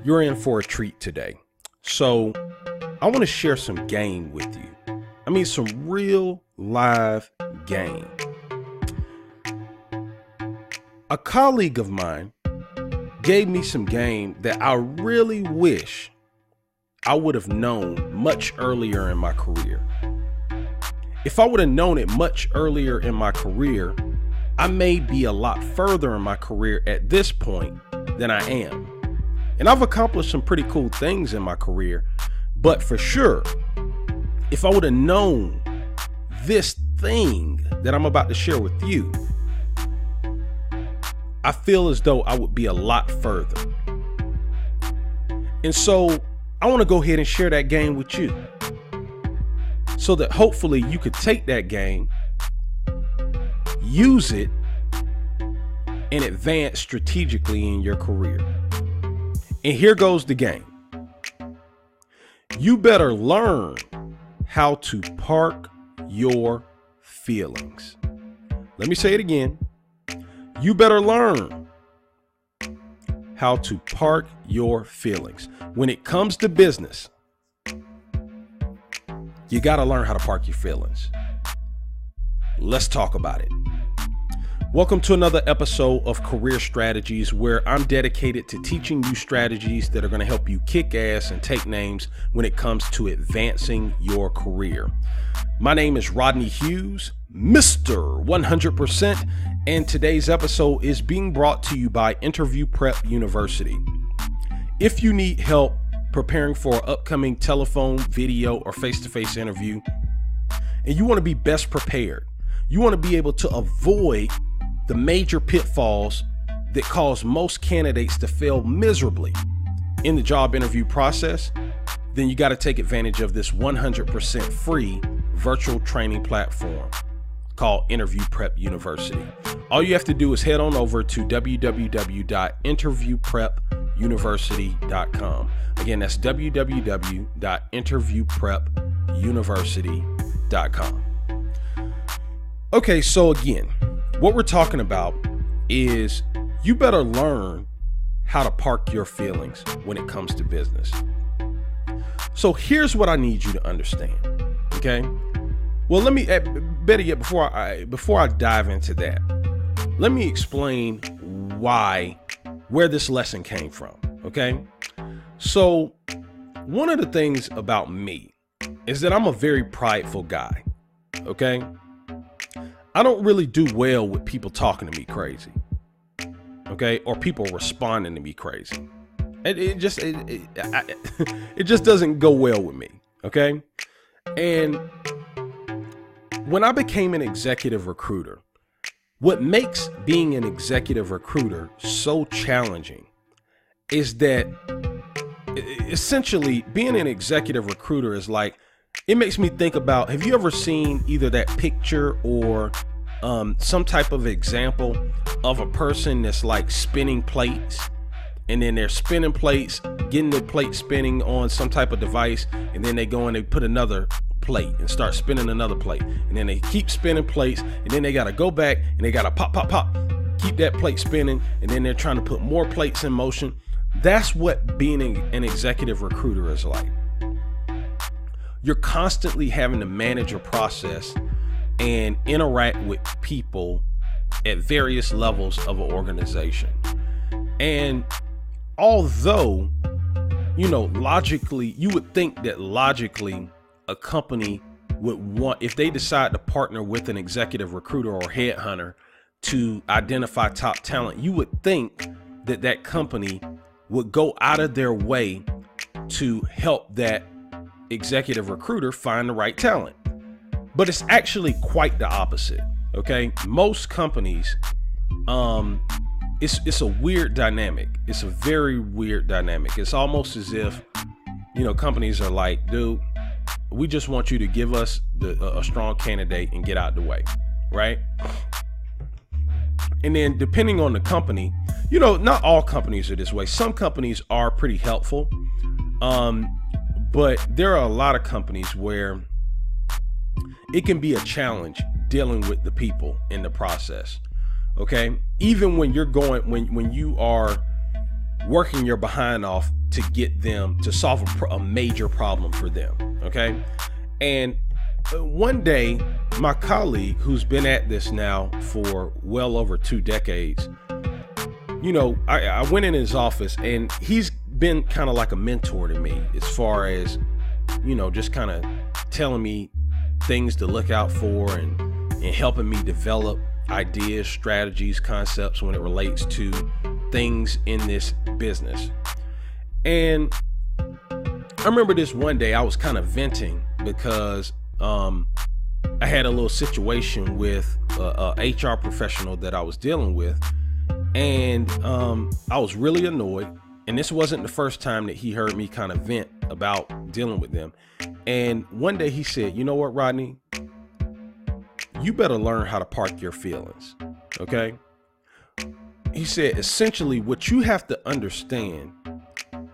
You're in for a treat today. So I want to share some game with you. I mean, some real live game. A colleague of mine gave me some game that I really wish I would have known much earlier in my career. If I would have known it much earlier in my career, I may be a lot further in my career at this point than I am. And I've accomplished some pretty cool things in my career, but for sure, if I would have known this thing that I'm about to share with you, I feel as though I would be a lot further. And so I want to go ahead and share that game with you so that hopefully you could take that game, use it, and advance strategically in your career. And here goes the game. You better learn how to park your feelings. Let me say it again. You better learn how to park your feelings. When it comes to business, you got to learn how to park your feelings. Let's talk about it. Welcome to another episode of Career Strategies, where I'm dedicated to teaching you strategies that are going to help you kick ass and take names when it comes to advancing your career. My name is Rodney Hughes, Mr. 100%, and today's episode is being brought to you by Interview Prep University. If you need help preparing for an upcoming telephone, video, or face-to-face interview, and you want to be best prepared, you want to be able to avoid the major pitfalls that cause most candidates to fail miserably in the job interview process, then you got to take advantage of this 100% free virtual training platform called Interview Prep University. All you have to do is head on over to www.interviewprepuniversity.com. Again, that's www.interviewprepuniversity.com. Okay, so again, what we're talking about is you better learn how to park your feelings when it comes to business. So here's what I need you to understand, okay? Well, let me, better yet, before I dive into that, let me explain where this lesson came from, okay? So one of the things about me is that I'm a very prideful guy, okay? I don't really do well with people talking to me crazy, okay? Or people responding to me crazy. It just doesn't go well with me, okay? And when I became an executive recruiter, what makes being an executive recruiter so challenging is that essentially being an executive recruiter is like, it makes me think about, have you ever seen either that picture or some type of example of a person that's like spinning plates, and then they're spinning plates, getting the plate spinning on some type of device, and then they go and they put another plate and start spinning another plate, and then they keep spinning plates, and then they got to go back and they got to pop, keep that plate spinning, and then they're trying to put more plates in motion. That's what being an executive recruiter is like. You're constantly having to manage a process and interact with people at various levels of an organization. And although, logically, you would think that logically a company would want, if they decide to partner with an executive recruiter or headhunter to identify top talent, you would think that that company would go out of their way to help that executive recruiter find the right talent. But it's actually quite the opposite, okay? Most companies, it's a weird dynamic. It's a very weird dynamic. It's almost as if, companies are like, dude, we just want you to give us a strong candidate and get out the way, right? And then depending on the company, not all companies are this way. Some companies are pretty helpful, but there are a lot of companies where it can be a challenge dealing with the people in the process. Okay. Even when you're going, when you are working your behind off to get them to solve a major problem for them. Okay. And one day, my colleague, who's been at this now for well over 2 decades, I went in his office, and he's been kind of like a mentor to me as far as, just kind of telling me things to look out for and helping me develop ideas, strategies, concepts when it relates to things in this business. And I remember this one day I was kind of venting because I had a little situation with a HR professional that I was dealing with, and I was really annoyed. And this wasn't the first time that he heard me kind of vent about dealing with them. And one day he said, "You know what, Rodney? You better learn how to park your feelings." Okay? He said, essentially, what you have to understand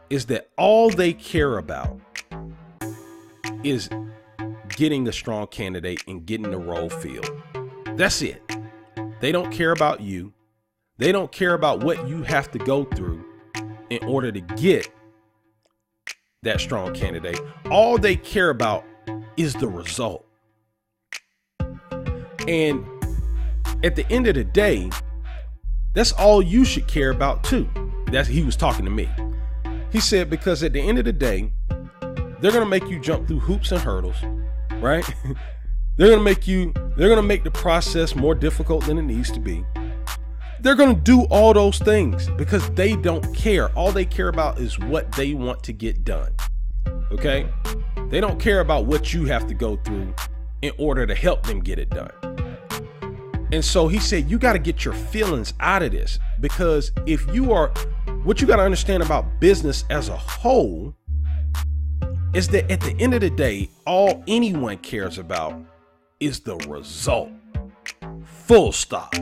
is that all they care about is getting a strong candidate and getting the role filled. That's it. They don't care about you. They don't care about what you have to go through in order to get that strong candidate. All they care about is the result. And at the end of the day, that's all you should care about too. He was talking to me. He said, because at the end of the day, they're going to make you jump through hoops and hurdles, right? They're going to make the process more difficult than it needs to be. They're going to do all those things because they don't care. All they care about is what they want to get done. Okay? They don't care about what you have to go through in order to help them get it done. And so he said, you got to get your feelings out of this, because what you got to understand about business as a whole is that at the end of the day, all anyone cares about is the result. Full stop.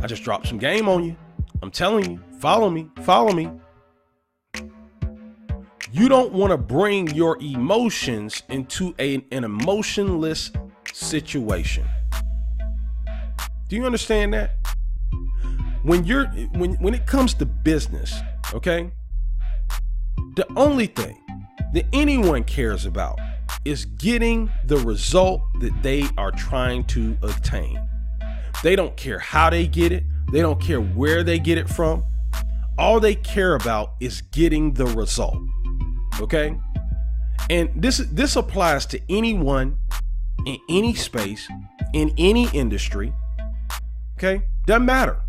I just dropped some game on you. I'm telling you, follow me. You don't want to bring your emotions into an emotionless situation. Do you understand that? When it comes to business, okay, the only thing that anyone cares about is getting the result that they are trying to obtain. They don't care how they get it. They don't care where they get it from. All they care about is getting the result. Okay? And this applies to anyone in any space, in any industry. Okay? Doesn't matter.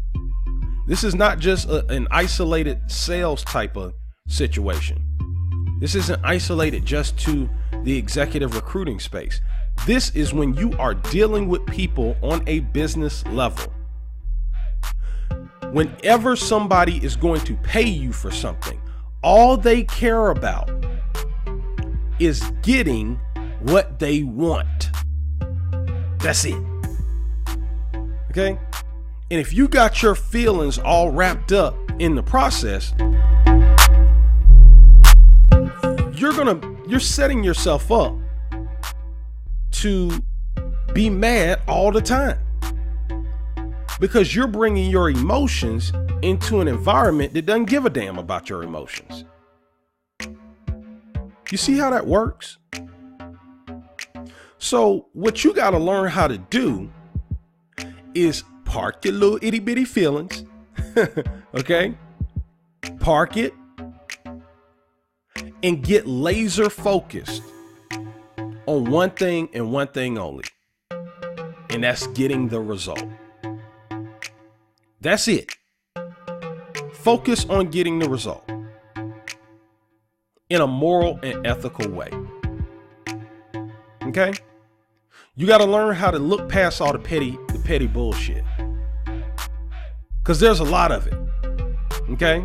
This is not just an isolated sales type of situation. This isn't isolated just to the executive recruiting space. This is when you are dealing with people on a business level. Whenever somebody is going to pay you for something, all they care about is getting what they want. That's it. Okay? And if you got your feelings all wrapped up in the process, you're setting yourself up to be mad all the time, because you're bringing your emotions into an environment that doesn't give a damn about your emotions. You see how that works? So what you got to learn how to do is park your little itty bitty feelings. Okay? Park it and get laser focused on one thing and one thing only. And that's getting the result. That's it. Focus on getting the result in a moral and ethical way. Okay? You got to learn how to look past all the petty bullshit, because there's a lot of it. Okay?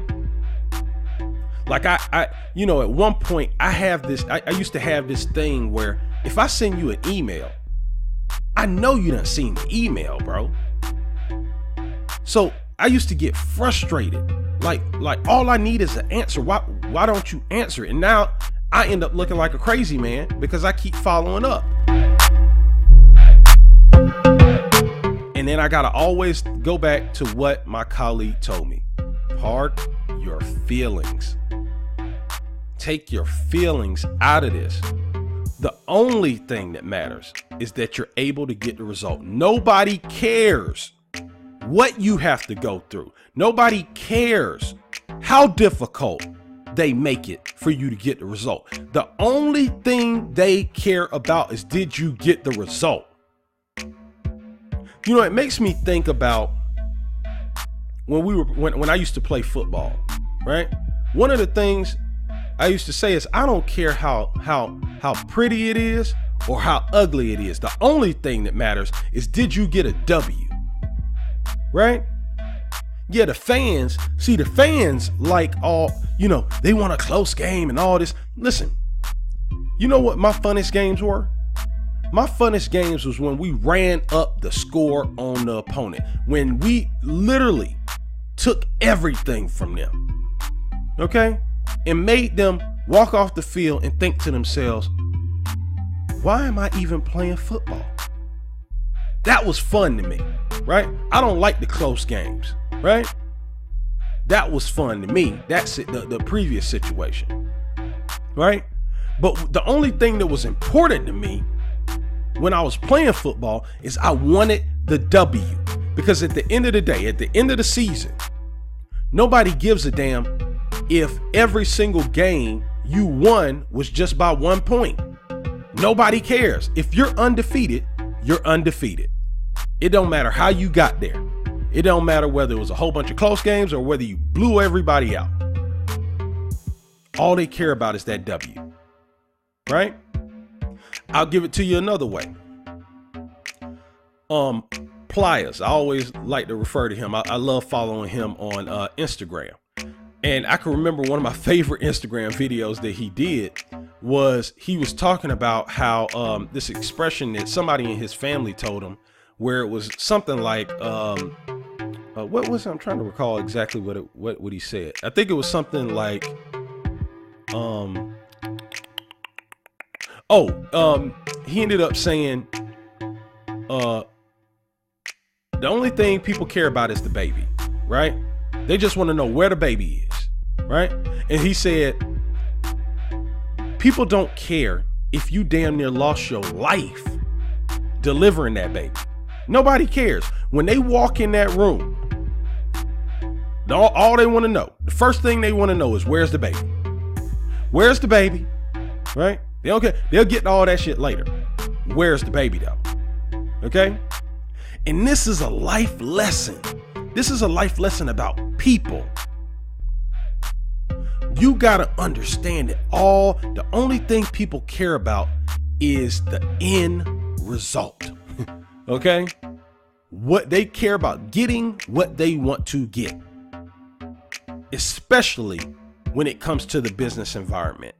Like I at one point I used to have this thing where if I send you an email, I know you done seen the email, bro. So I used to get frustrated. Like all I need is an answer. Why don't you answer it? And now I end up looking like a crazy man because I keep following up. And And then I got to always go back to what my colleague told me. Park your feelings. Take your feelings out of this. The only thing that matters is that you're able to get the result. Nobody cares what you have to go through. Nobody cares how difficult they make it for you to get the result. The only thing they care about is, did you get the result? You know, it makes me think about when I used to play football, right? One of the things I used to say is, I don't care how pretty it is or how ugly it is. The only thing that matters is, did you get a W? Right? Yeah, the fans like all, you know, they want a close game and all this. Listen, you know what my funnest games were? My funnest games was when we ran up the score on the opponent, when we literally took everything from them, okay? And made them walk off the field and think to themselves, why am I even playing football? That was fun to me, right? I don't like the close games, right? That was fun to me. That's it, the previous situation, right? But the only thing that was important to me when I was playing football is I wanted the W. Because at the end of the day, at the end of the season, nobody gives a damn if every single game you won was just by 1 point. Nobody cares. If you're undefeated, you're undefeated. It don't matter how you got there. It don't matter whether it was a whole bunch of close games or whether you blew everybody out. All they care about is that W, right? I'll give it to you another way. Pliers. I always like to refer to him. I love following him on Instagram. And I can remember one of my favorite Instagram videos that he did was he was talking about how this expression that somebody in his family told him, where it was something like, what was it? I'm trying to recall exactly what he said. I think it was something like, he ended up saying, the only thing people care about is the baby, right? They just want to know where the baby is, right? And he said, people don't care if you damn near lost your life delivering that baby. Nobody cares. When they walk in that room, all they want to know, the first thing they want to know is, where's the baby? Where's the baby? Right? They don't care. They'll get to all that shit later. Where's the baby though? Okay? And this is a life lesson. This is a life lesson about people. You gotta understand that the only thing people care about is the end result. Okay? What they care about, getting what they want to get. Especially when it comes to the business environment.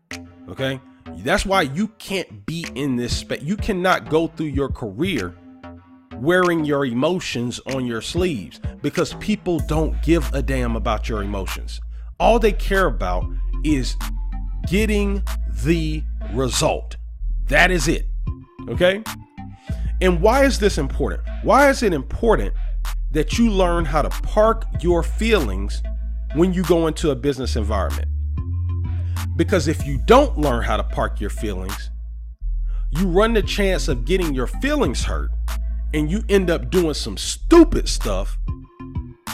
Okay? That's why you can't be in this space. You cannot go through your career wearing your emotions on your sleeves, because people don't give a damn about your emotions. All they care about is getting the result. That is it. Okay? And why is this important? Why is it important that you learn how to park your feelings when you go into a business environment? Because if you don't learn how to park your feelings, you run the chance of getting your feelings hurt, and you end up doing some stupid stuff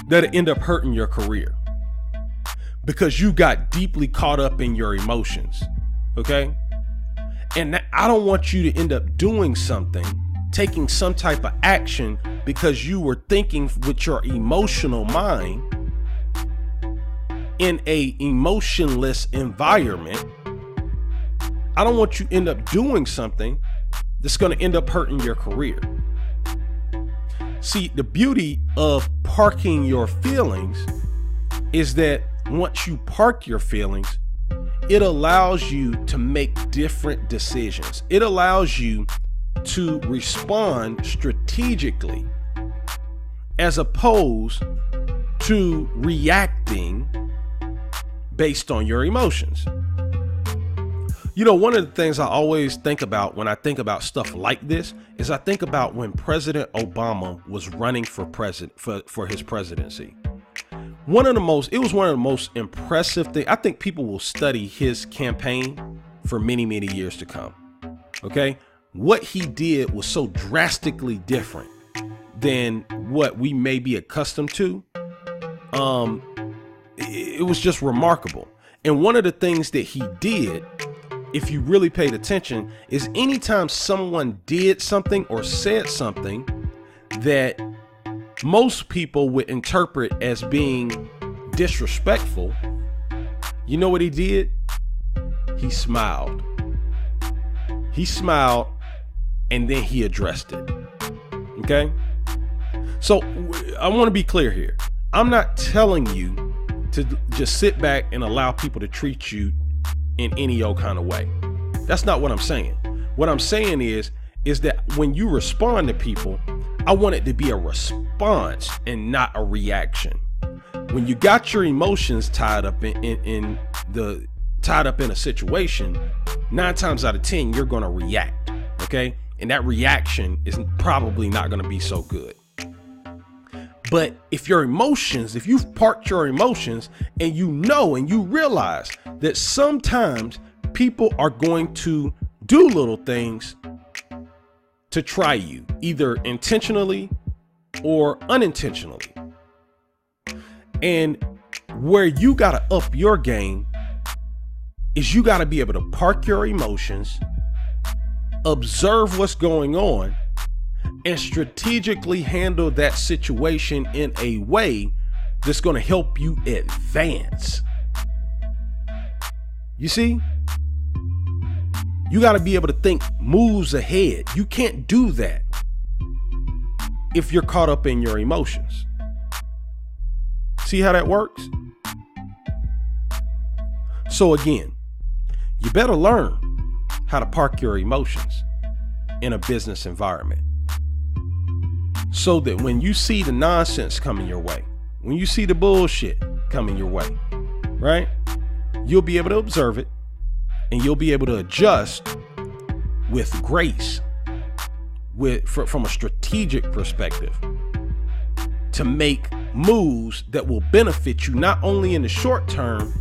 that'll end up hurting your career because you got deeply caught up in your emotions. Okay? And I don't want you to end up doing something, taking some type of action because you were thinking with your emotional mind in a emotionless environment. I don't want you to end up doing something that's going to end up hurting your career. See, the beauty of parking your feelings is that once you park your feelings, it allows you to make different decisions. It allows you to respond strategically as opposed to reacting based on your emotions. You know, one of the things I always think about when I think about stuff like this is I think about when President Obama was running for his presidency. It was one of the most impressive things. I think people will study his campaign for many, many years to come. Okay. What he did was so drastically different than what we may be accustomed to. It was just remarkable. And one of the things that he did, if you really paid attention, is anytime someone did something or said something that most people would interpret as being disrespectful, you know what he did? He smiled. He smiled and then he addressed it. Okay? So I want to be clear here. I'm not telling you to just sit back and allow people to treat you in any old kind of way. That's not what I'm saying. What I'm saying is that when you respond to people, I want it to be a response and not a reaction. When you got your emotions tied up in a situation, 9 times out of 10, you're going to react. Okay. And that reaction is probably not going to be so good. But if you've parked your emotions and you know and you realize that sometimes people are going to do little things to try you, either intentionally or unintentionally. And where you got to up your game is you got to be able to park your emotions, observe what's going on, and strategically handle that situation in a way that's going to help you advance. You see? You got to be able to think moves ahead. You can't do that if you're caught up in your emotions. See how that works? So again, you better learn how to park your emotions in a business environment, so that when you see the nonsense coming your way, when you see the bullshit coming your way, right, you'll be able to observe it and you'll be able to adjust with grace, from a strategic perspective, to make moves that will benefit you not only in the short term,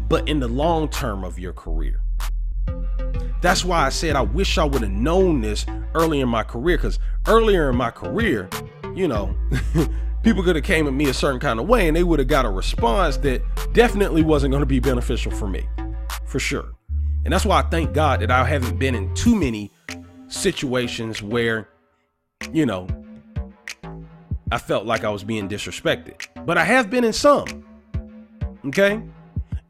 but in the long term of your career. That's why I said I wish I would have known this early in my career, because earlier in my career, you know, people could have came at me a certain kind of way and they would have got a response that definitely wasn't going to be beneficial for me, for sure. And that's why I thank God that I haven't been in too many situations where, you know, I felt like I was being disrespected, but I have been in some. Okay.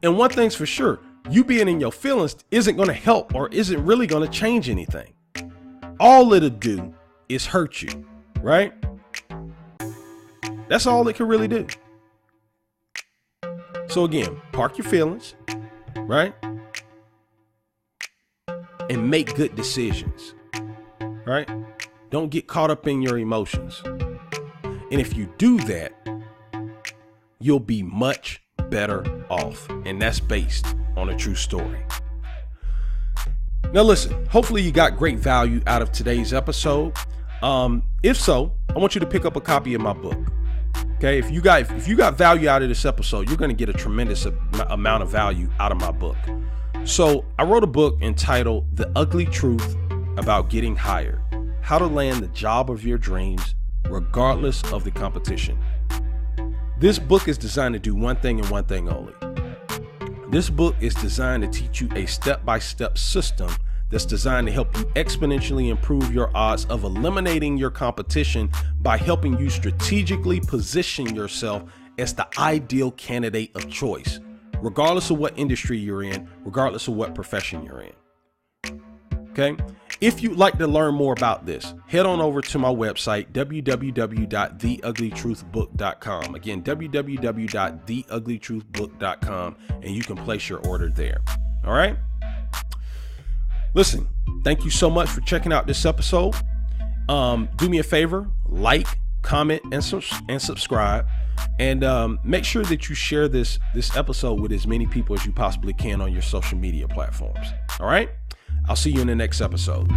And one thing's for sure, you being in your feelings isn't going to help or isn't really going to change anything. All it'll do is hurt you, right? That's all it can really do. So again, park your feelings, right? And make good decisions, right? Don't get caught up in your emotions. And if you do that, you'll be much better off. And that's based on a true story. Now listen, hopefully you got great value out of today's episode. If so, I want you to pick up a copy of my book. Okay, if you got value out of this episode, you're going to get a tremendous amount of value out of my book. So I wrote a book entitled The Ugly Truth About Getting Hired: How to Land the Job of Your Dreams Regardless of the Competition. This book is designed to do one thing and one thing only. This book is designed to teach you a step-by-step system that's designed to help you exponentially improve your odds of eliminating your competition by helping you strategically position yourself as the ideal candidate of choice, regardless of what industry you're in, regardless of what profession you're in. Okay? If you'd like to learn more about this, head on over to my website, www.theuglytruthbook.com. Again, www.theuglytruthbook.com, and you can place your order there. All right? Listen, thank you so much for checking out this episode. Do me a favor, like, comment, and subscribe. And make sure that you share this episode with as many people as you possibly can on your social media platforms. All right. I'll see you in the next episode.